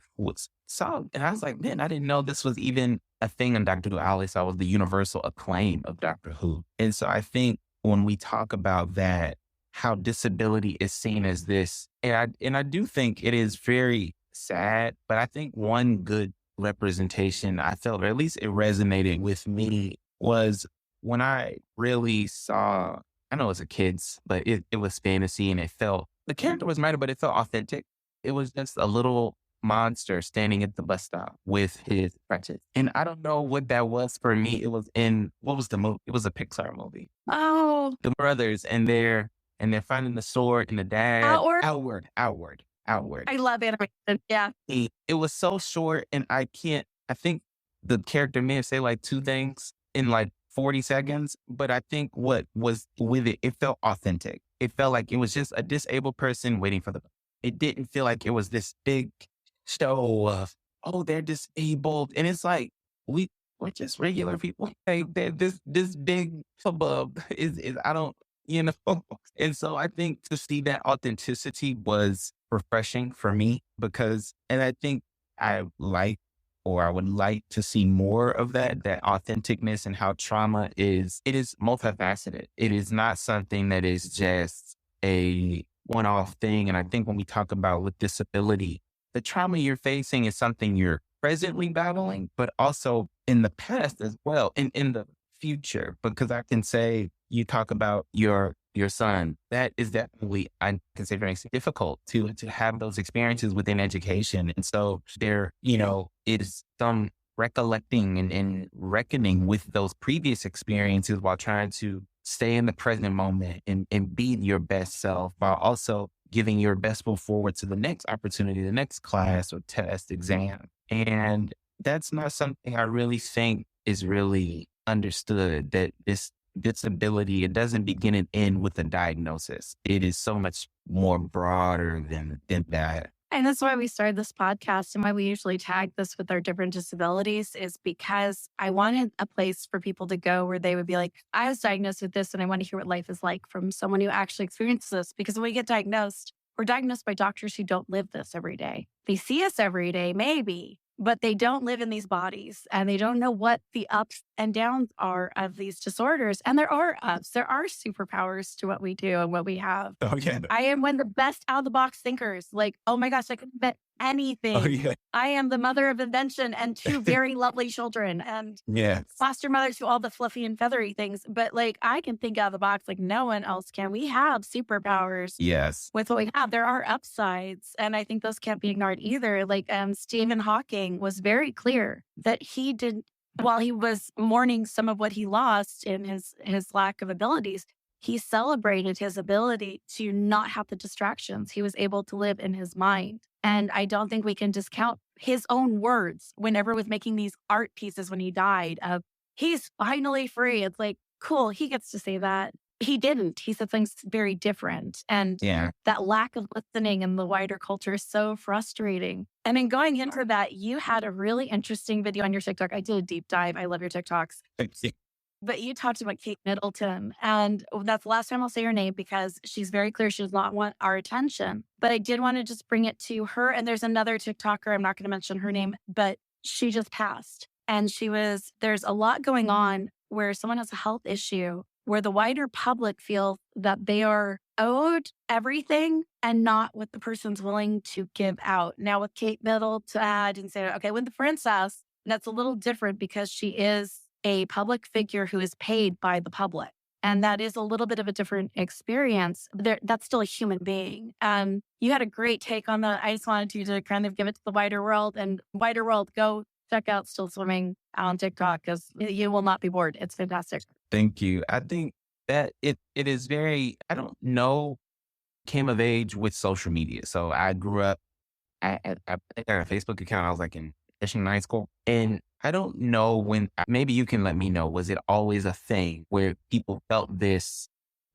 saw and I was like, man, I didn't know this was even a thing in Doctor Who. I always saw it was the universal acclaim of Doctor Who. And so I think when we talk about that, how disability is seen as this. And I do think it is very sad, but I think one good representation I felt, or at least it resonated with me, was when I really saw, I know it was a kid's, but it was fantasy and the character was minor, but it felt authentic. It was just a little monster standing at the bus stop with his crutches. And I don't know what that was for me. It was what was the movie? It was a Pixar movie. Oh. The brothers and they're finding the sword and the dad. Outward. I love animation. Yeah. It was so short and I think the character may have said like 2 things in like 40 seconds, but I think what was with it felt authentic. It felt like it was just a disabled person waiting for it didn't feel like it was this big show of, oh, they're disabled. And it's like, we're just regular people. Like this big hubbub is I don't, you know? And so I think to see that authenticity was refreshing for me and I think I would like to see more of that authenticness and how trauma it is multifaceted. It is not something that is just a one-off thing. And I think when we talk about with disability, the trauma you're facing is something you're presently battling, but also in the past as well, and in the future, because I can say, you talk about your son. That is definitely, I consider very difficult to have those experiences within education. And so there, is some recollecting and reckoning with those previous experiences while trying to stay in the present moment and be your best self while also giving your best foot forward to the next opportunity, the next class or test, exam. And that's not something I really think is really understood, that this disability, it doesn't begin and end with a diagnosis. It is so much more broader than that. And that's why we started this podcast and why we usually tag this with our different disabilities is because I wanted a place for people to go where they would be like, I was diagnosed with this and I want to hear what life is like from someone who actually experiences this. Because when we get diagnosed, we're diagnosed by doctors who don't live this every day. They see us every day, maybe, but they don't live in these bodies and they don't know what the ups and downs are of these disorders. And there are ups, there are superpowers to what we do and what we have. Oh, yeah. I am one of the best out of the box thinkers. Like, oh my gosh, I could invent anything. Oh, yeah. I am the mother of invention and two very lovely children and foster mothers to all the fluffy and feathery things. But like, I can think out of the box like no one else can. We have superpowers. Yes. With what we have, there are upsides. And I think those can't be ignored either. Like Stephen Hawking was very clear that he didn't, while he was mourning some of what he lost in his lack of abilities, he celebrated his ability to not have the distractions. He was able to live in his mind. And I don't think we can discount his own words whenever he was making these art pieces when he died of, he's finally free. It's like, cool, he gets to say that. He didn't. He said things very different. And that lack of listening in the wider culture is so frustrating. And in going into that, you had a really interesting video on your TikTok. I did a deep dive. I love your TikToks. But you talked about Kate Middleton, and that's the last time I'll say her name because she's very clear she does not want our attention. But I did want to just bring it to her. And there's another TikToker, I'm not going to mention her name, but she just passed. And there's a lot going on where someone has a health issue, where the wider public feels that they are owed everything and not what the person's willing to give out. Now with Kate Middleton, and say, okay, with the princess, that's a little different because she is a public figure who is paid by the public. And that is a little bit of a different experience. That's still a human being. You had a great take on that. I just wanted you to kind of give it to the wider world. And wider world, go check out Still Swimming on TikTok because you will not be bored. It's fantastic. Thank you. I think that it is very, I don't know, came of age with social media. So I grew up, I had a Facebook account. I was like in high school. And I don't know when, maybe you can let me know, was it always a thing where people felt this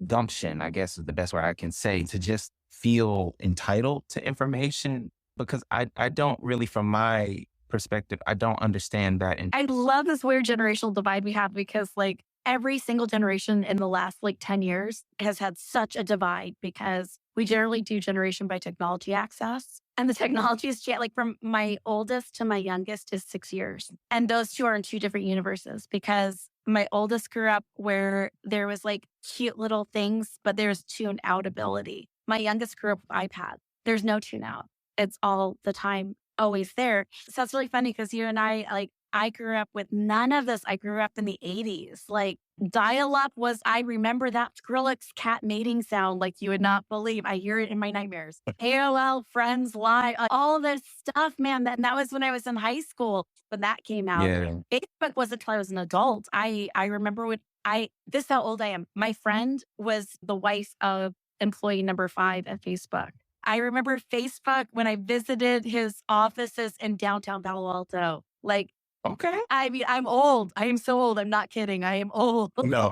gumption, I guess is the best word I can say, to just feel entitled to information? Because I don't really, from my perspective, I don't understand that. And I love this weird generational divide we have because like every single generation in the last like 10 years has had such a divide because we generally do generation by technology access. And the technology is like from my oldest to my youngest is 6 years. And those two are in two different universes because my oldest grew up where there was like cute little things, but there's tune out ability. My youngest grew up with iPad. There's no tune out. It's all the time, always there. So it's really funny because you and I grew up with none of this. I grew up in the 80s. Like dial-up I remember that Skrillex cat mating sound like you would not believe. I hear it in my nightmares. AOL, Friends, Live, all this stuff, man. That was when I was in high school when that came out. Yeah. Facebook wasn't until I was an adult. I remember this is how old I am. My friend was the wife of employee number 5 at Facebook. I remember Facebook when I visited his offices in downtown Palo Alto. Like, okay. I mean, I'm old. I am so old. I'm not kidding. I am old. No.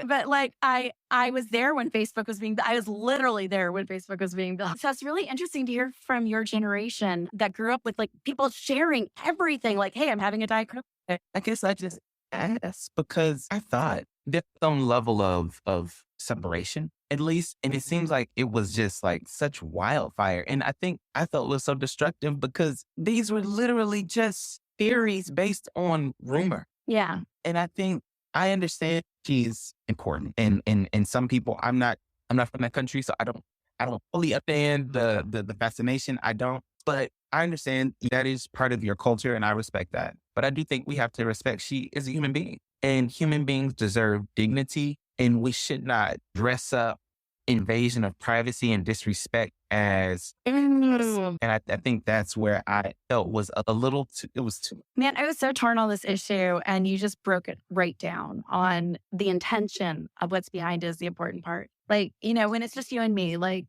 But like, I was there when Facebook was I was literally there when Facebook was being built. So it's really interesting to hear from your generation that grew up with like people sharing everything. Like, hey, I'm having a diagnosis. I guess I just asked because I thought there's some level of separation, at least. And it seems like it was just like such wildfire. And I think I thought it was so destructive because these were literally just theories based on rumor. Yeah. And I think I understand she's important. And some people, I'm not from that country, so I don't fully understand the fascination. I don't, but I understand that is part of your culture and I respect that. But I do think we have to respect she is a human being and human beings deserve dignity and we should not dress up invasion of privacy and disrespect as, Mm. and I think that's where I felt was a little too, it was too. Man, I was so torn on this issue, and you just broke it right down on the intention of what's behind it is the important part. Like, when it's just you and me, like,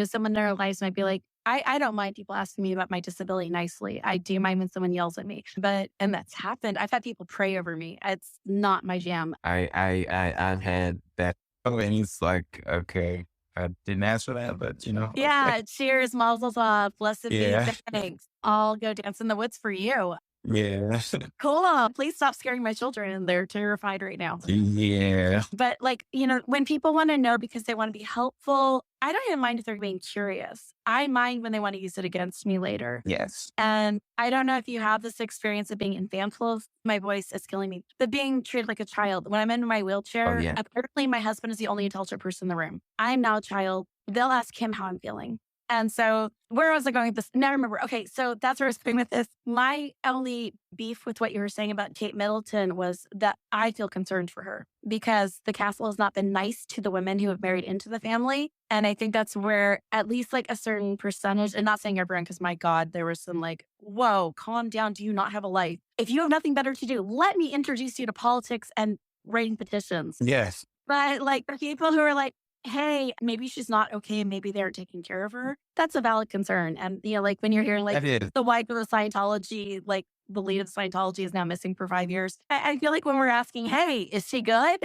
someone in our lives might be like, I don't mind people asking me about my disability nicely. I do mind when someone yells at me, and that's happened. I've had people pray over me. It's not my jam. I've had that. Oh, and it's like, okay, I didn't ask for that, but okay. Yeah, cheers, mazel tov, blessed be, Yeah. thanks. I'll go dance in the woods for you. Yeah. Cool. Please stop scaring my children. They're terrified right now. Yeah. But when people want to know because they want to be helpful, I don't even mind if they're being curious. I mind when they want to use it against me later. Yes. And I don't know if you have this experience of being infantil. My voice is killing me, but being treated like a child. When I'm in my wheelchair, yeah. apparently my husband is the only intelligent person in the room. I'm now a child. They'll ask him how I'm feeling. And so where was I going with this? Now I remember. Okay, so that's where I was going with this. My only beef with what you were saying about Kate Middleton was that I feel concerned for her because the castle has not been nice to the women who have married into the family. And I think that's where at least like a certain percentage, and not saying everyone, because my God, there was some like, whoa, calm down. Do you not have a life? If you have nothing better to do, let me introduce you to politics and writing petitions. Yes. But like the people who are like, hey, maybe she's not okay. Maybe they're taking care of her. That's a valid concern. And, like when you're hearing like the wife of Scientology, like the lead of Scientology is now missing for 5 years. I feel like when we're asking, hey, is she good?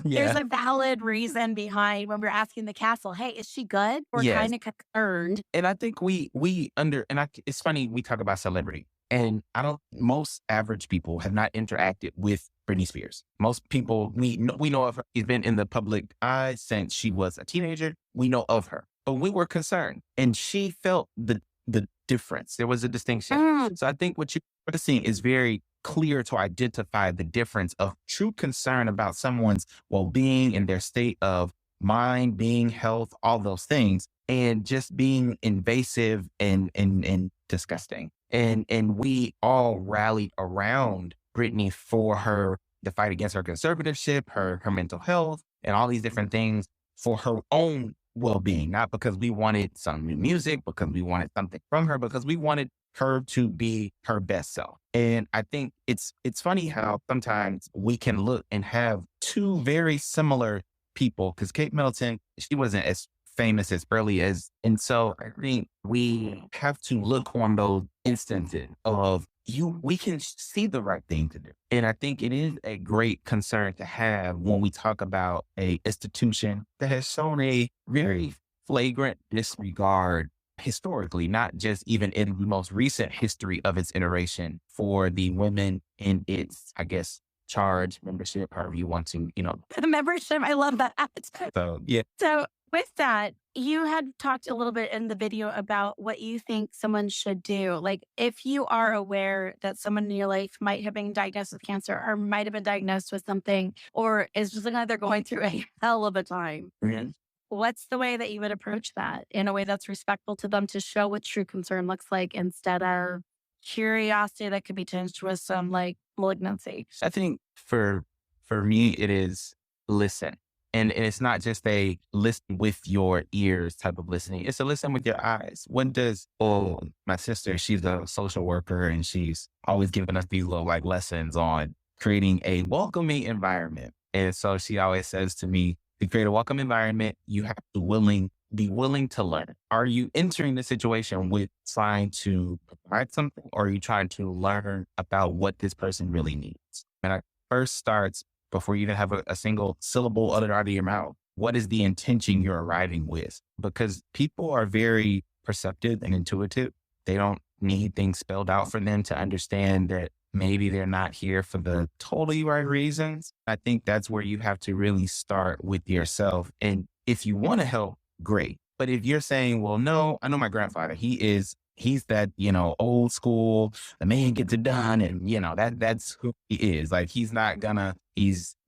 There's a valid reason behind when we're asking the castle, hey, is she good? We're kind of concerned. And I think it's funny, we talk about celebrity. And most average people have not interacted with Britney Spears. Most people, we know of her. She's been in the public eye since she was a teenager. We know of her, but we were concerned and she felt the difference. There was a distinction. So I think what you're seeing is very clear to identify the difference of true concern about someone's well-being and their state of mind, being, health, all those things, and just being invasive and disgusting. And we all rallied around Britney for the fight against her conservatorship, her mental health, and all these different things for her own well-being, not because we wanted some new music, because we wanted something from her, because we wanted her to be her best self. And I think it's funny how sometimes we can look and have two very similar people, because Kate Middleton, she wasn't as famous as early as, and so I think we have to look on those instances of we can see the right thing to do. And I think it is a great concern to have when we talk about a institution that has shown a very flagrant disregard historically, not just even in the most recent history of its iteration for the women in its, I guess, charge, membership, however you want to, The membership, I love that. So, yeah. So with that, you had talked a little bit in the video about what you think someone should do. Like if you are aware that someone in your life might have been diagnosed with cancer or might have been diagnosed with something, or is just like they're going through a hell of a time. Mm-hmm. What's the way that you would approach that in a way that's respectful to them to show what true concern looks like instead of curiosity that could be tinged with some like malignancy? I think for me, it is listen. And it's not just a listen with your ears type of listening. It's a listen with your eyes. My sister, she's a social worker and she's always giving us these little like lessons on creating a welcoming environment. And so she always says to me, to create a welcome environment, you have to be willing to learn. Are you entering the situation with trying to provide something, or are you trying to learn about what this person really needs? And it first starts before you even have a single syllable uttered out of your mouth. What is the intention you're arriving with? Because people are very perceptive and intuitive. They don't need things spelled out for them to understand that maybe they're not here for the totally right reasons. I think that's where you have to really start with yourself. And if you want to help, great. But if you're saying, well, no, I know my grandfather, he's that, old school, the man gets it done. And, that's who he is. Like, he's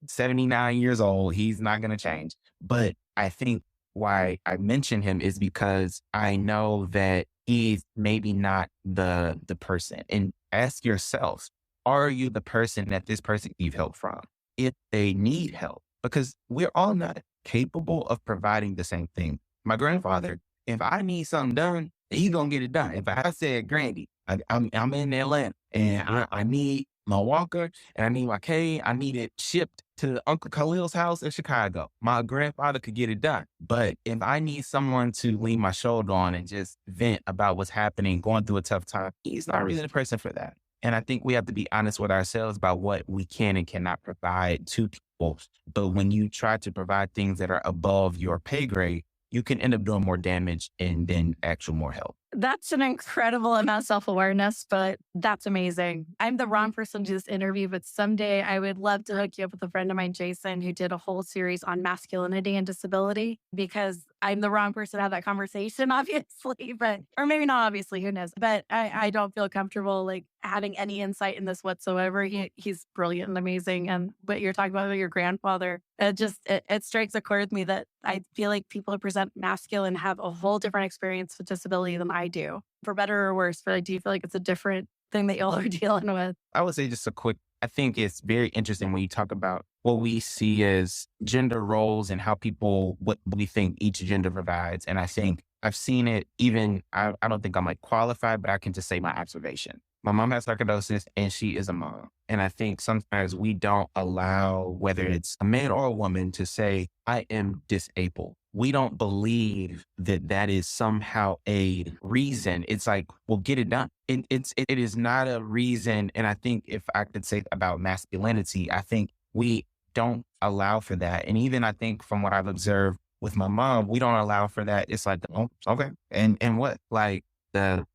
79 years old. He's not going to change. But I think why I mention him is because I know that he's maybe not the person. And ask yourself, are you the person that this person needs help from? If they need help, because we're all not capable of providing the same thing. My grandfather, if I need something done, he's gonna get it done. If I said, Grandy, I'm in Atlanta and I need my walker and I need my cane, I need it shipped to Uncle Khalil's house in Chicago. My grandfather could get it done. But if I need someone to lean my shoulder on and just vent about what's happening, going through a tough time, he's not really the person for that. And I think we have to be honest with ourselves about what we can and cannot provide to people. But when you try to provide things that are above your pay grade, you can end up doing more damage and then actual more help. That's an incredible amount of self-awareness, but that's amazing. I'm the wrong person to do this interview, but someday I would love to hook you up with a friend of mine, Jason, who did a whole series on masculinity and disability, because I'm the wrong person to have that conversation, obviously, but, or maybe not obviously, who knows, but I don't feel comfortable like having any insight in this whatsoever. He's brilliant and amazing. And what you're talking about with your grandfather, it strikes a chord with me that I feel like people who present masculine have a whole different experience with disability than I do, for better or worse. But I do feel like it's a different thing that y'all are dealing with. I would say just a quick, I think it's very interesting when you talk about what we see as gender roles and how people, what we think each gender provides. And I think I've seen it even, I don't think I'm like qualified, but I can just say my observation. My mom has sarcoidosis and she is a mom. And I think sometimes we don't allow, whether it's a man or a woman, to say, I am disabled. We don't believe that that is somehow a reason. It's like, well, get it done. It is not a reason. And I think if I could say about masculinity, I think we don't allow for that. And even I think from what I've observed with my mom, we don't allow for that. It's like, oh, okay. And what? Like the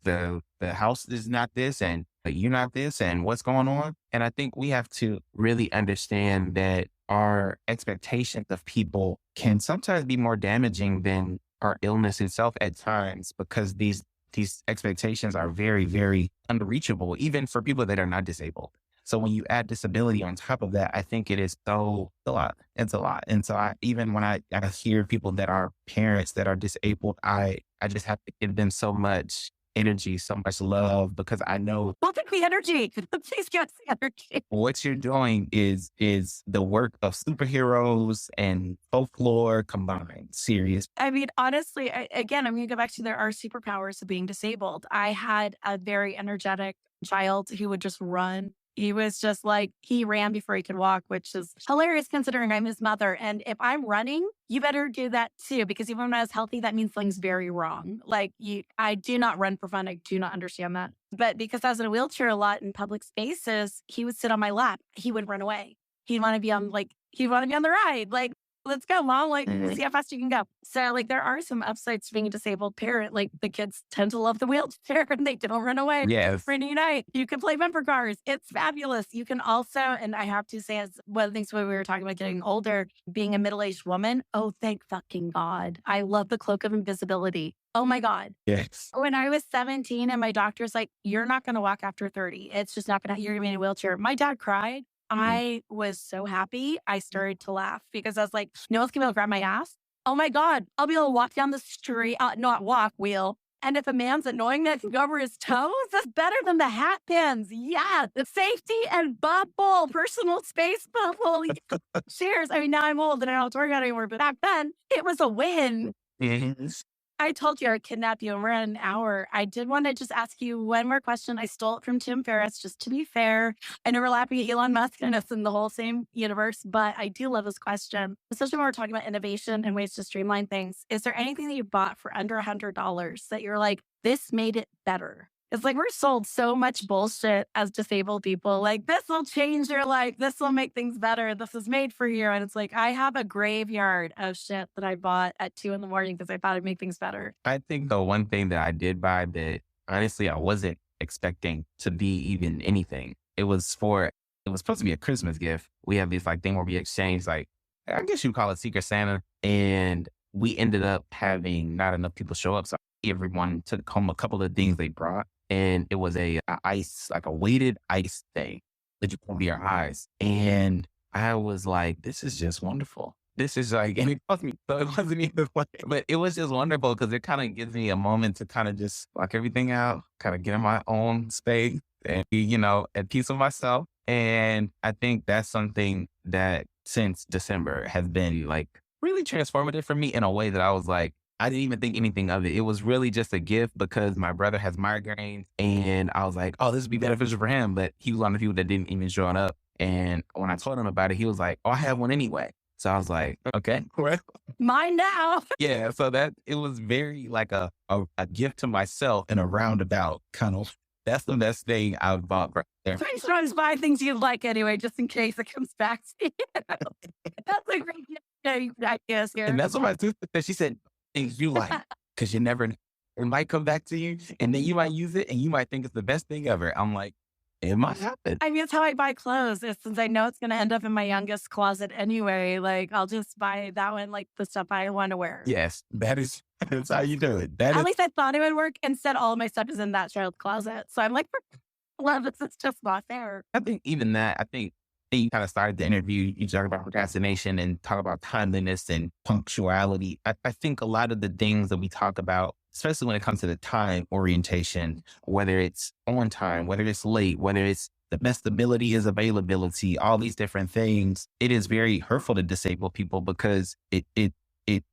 house is not this and you're not this and what's going on? And I think we have to really understand that our expectations of people can sometimes be more damaging than our illness itself at times, because these expectations are very, very unreachable, even for people that are not disabled. So when you add disability on top of that, I think it is so a lot. It's a lot. And so even when I hear people that are parents that are disabled, I just have to give them so much energy, so much love, because I know. Well, take the energy. Please give us the energy. What you're doing is the work of superheroes and folklore combined. Serious. I mean, honestly, again, I'm going to go back to there are superpowers of being disabled. I had a very energetic child who would just run. He was just like, he ran before he could walk, which is hilarious considering I'm his mother. And if I'm running, you better do that too, because even when I was healthy, that means something's very wrong. Like I do not run for fun. I do not understand that. But because I was in a wheelchair a lot in public spaces, he would sit on my lap. He would run away. He'd want to be on the ride. Like, let's go, mom. Like, see how fast you can go. So like, there are some upsides to being a disabled parent. Like the kids tend to love the wheelchair and they don't run away. Yes. Rainy night. You can play bumper cars. It's fabulous. You can also, and I have to say, as one of the things when we were talking about getting older, being a middle-aged woman, oh, thank fucking God. I love the cloak of invisibility. Oh my God. Yes. When I was 17 and my doctor's like, you're not going to walk after 30. It's just not going to, you're going to be in a wheelchair. My dad cried. I was so happy. I started to laugh because I was like, no one's going to be able to grab my ass. Oh my God. I'll be able to walk down the street, not walk, wheel. And if a man's annoying that can go over his toes, that's better than the hat pins. Yeah. The safety and bubble, personal space bubble. Cheers. I mean, now I'm old and I don't have to worry about it anymore. But back then, it was a win. Yes. I told you I would kidnap you and we're at an hour. I did want to just ask you one more question. I stole it from Tim Ferriss, just to be fair. I know we're laughing at Elon Musk and us in the whole same universe, but I do love this question, especially when we're talking about innovation and ways to streamline things. Is there anything that you bought for under $100 that you're like, this made it better? It's like we're sold so much bullshit as disabled people. Like, this will change your life. This will make things better. This is made for you. And it's like, I have a graveyard of shit that I bought at 2 a.m. because I thought it'd make things better. I think the one thing that I did buy that honestly I wasn't expecting to be even anything. It was supposed to be a Christmas gift. We have this like thing where we exchange, like, I guess you call it Secret Santa. And we ended up having not enough people show up. So everyone took home a couple of things they brought. And it was a ice, like a weighted ice thing that you put over your eyes. And I was like, this is just wonderful. This is like, and it cost me, so it wasn't even like, but it was just wonderful because it kind of gives me a moment to kind of just block everything out, kind of get in my own space and be, at peace with myself. And I think that's something that since December has been like really transformative for me in a way that I was like, I didn't even think anything of it. It was really just a gift because my brother has migraines and I was like, oh, this would be beneficial for him. But he was one of the people that didn't even join up. And when I told him about it, he was like, oh, I have one anyway. So I was like, okay, well, Mine now. yeah. So that it was very like a gift to myself in a roundabout kind of. That's the best thing I've bought right there. So you should always buy things you like anyway, just in case it comes back to you. That's a great idea here. And that's what my sister said. She said, things you like, because you never know. It might come back to you and then you might use it and you might think it's the best thing ever. I'm like, it might happen. I mean, it's how I buy clothes. Since I know it's going to end up in my youngest closet anyway, like I'll just buy that one, like the stuff I want to wear. Yes, that's how you do it. At least I thought it would work. Instead, all of my stuff is in that child's closet. So I'm like, love this. It's just not fair. I think even that, I think you kind of started the interview, you talk about procrastination and talk about timeliness and punctuality. I think a lot of the things that we talk about, especially when it comes to the time orientation, whether it's on time, whether it's late, whether it's the best ability is availability, all these different things, it is very hurtful to disabled people because it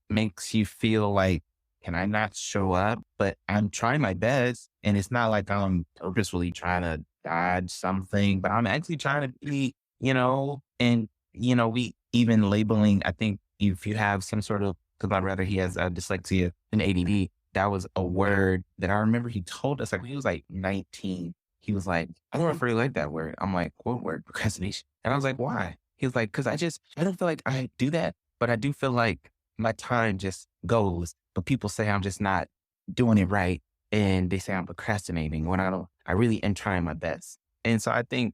makes you feel like, can I not show up? But I'm trying my best. And it's not like I'm purposefully trying to dodge something, but I'm actually trying to be, we even labeling, I think if you have some sort of, because my brother, he has dyslexia and ADD, that was a word that I remember he told us, like when he was like 19, he was like, I don't really like that word. I'm like, what word? Procrastination. And I was like, why? He was like, because I don't feel like I do that, but I do feel like my time just goes, but people say I'm just not doing it right. And they say I'm procrastinating when I really am trying my best. And so I think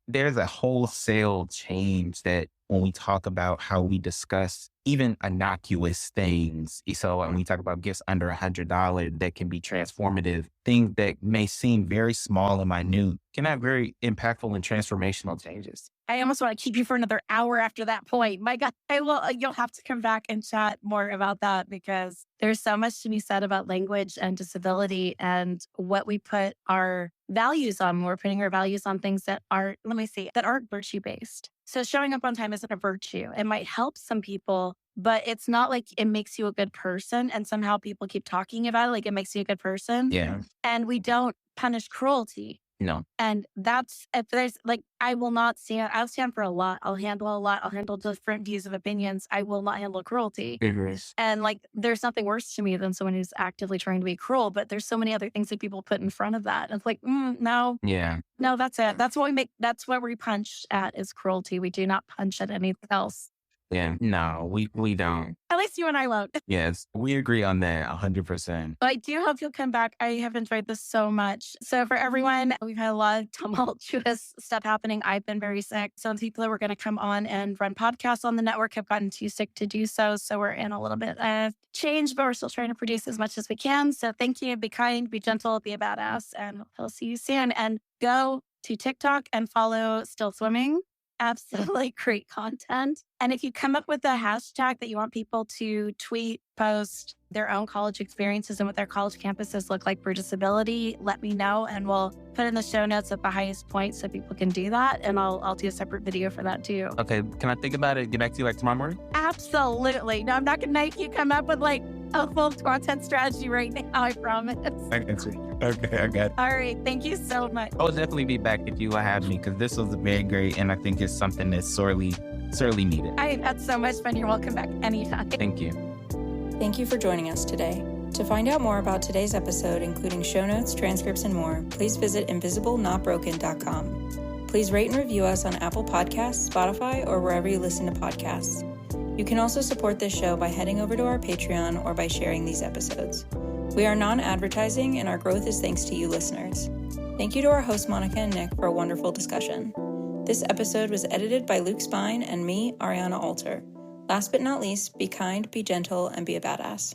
there's a wholesale change that when we talk about how we discuss even innocuous things. So when we talk about gifts under $100 that can be transformative, things that may seem very small and minute can have very impactful and transformational changes. I almost want to keep you for another hour after that point. My God, you'll have to come back and chat more about that because there's so much to be said about language and disability and what we put our values on. We're putting our values on things that aren't virtue-based. So showing up on time isn't a virtue. It might help some people, but it's not like it makes you a good person. And somehow people keep talking about it like it makes you a good person. Yeah. And we don't punish cruelty. No. And that's, if there's like, I'll stand for a lot. I'll handle a lot. I'll handle different views of opinions. I will not handle cruelty. And like, there's nothing worse to me than someone who's actively trying to be cruel, but there's so many other things that people put in front of that. And it's like, no. Yeah. No, that's it. That's what we punch at is cruelty. We do not punch at anything else. Yeah. No, we don't. At least you and I won't. Yes, we agree on that 100%. But I do hope you'll come back. I have enjoyed this so much. So for everyone, we've had a lot of tumultuous stuff happening. I've been very sick. Some people that were going to come on and run podcasts on the network have gotten too sick to do so. So we're in a little bit of change, but we're still trying to produce as much as we can. So thank you. Be kind, be gentle, be a badass, and we'll see you soon. And go to TikTok and follow Still Swimming. Absolutely great content. And if you come up with a hashtag that you want people to tweet, post their own college experiences and what their college campuses look like for disability, let me know and we'll put in the show notes at the highest point so people can do that. And I'll do a separate video for that too. Okay. Can I think about it? Get back to you like tomorrow morning? Absolutely. No, I'm not going to make you come up with like a full content strategy right now. I promise. I can see. Okay, I got it. All right. Thank you so much. I'll definitely be back if you will have me because this was very great. And I think it's something that's sorely needed. I had so much fun. You're welcome back anytime. Thank you. Thank you for joining us today. To find out more about today's episode, including show notes, transcripts, and more, please visit invisiblenotbroken.com. Please rate and review us on Apple Podcasts, Spotify, or wherever you listen to podcasts. You can also support this show by heading over to our Patreon or by sharing these episodes. We are non-advertising, and our growth is thanks to you listeners. Thank you to our hosts, Monica and Nick, for a wonderful discussion. This episode was edited by Luke Spine and me, Ariana Alter. Last but not least, be kind, be gentle, and be a badass.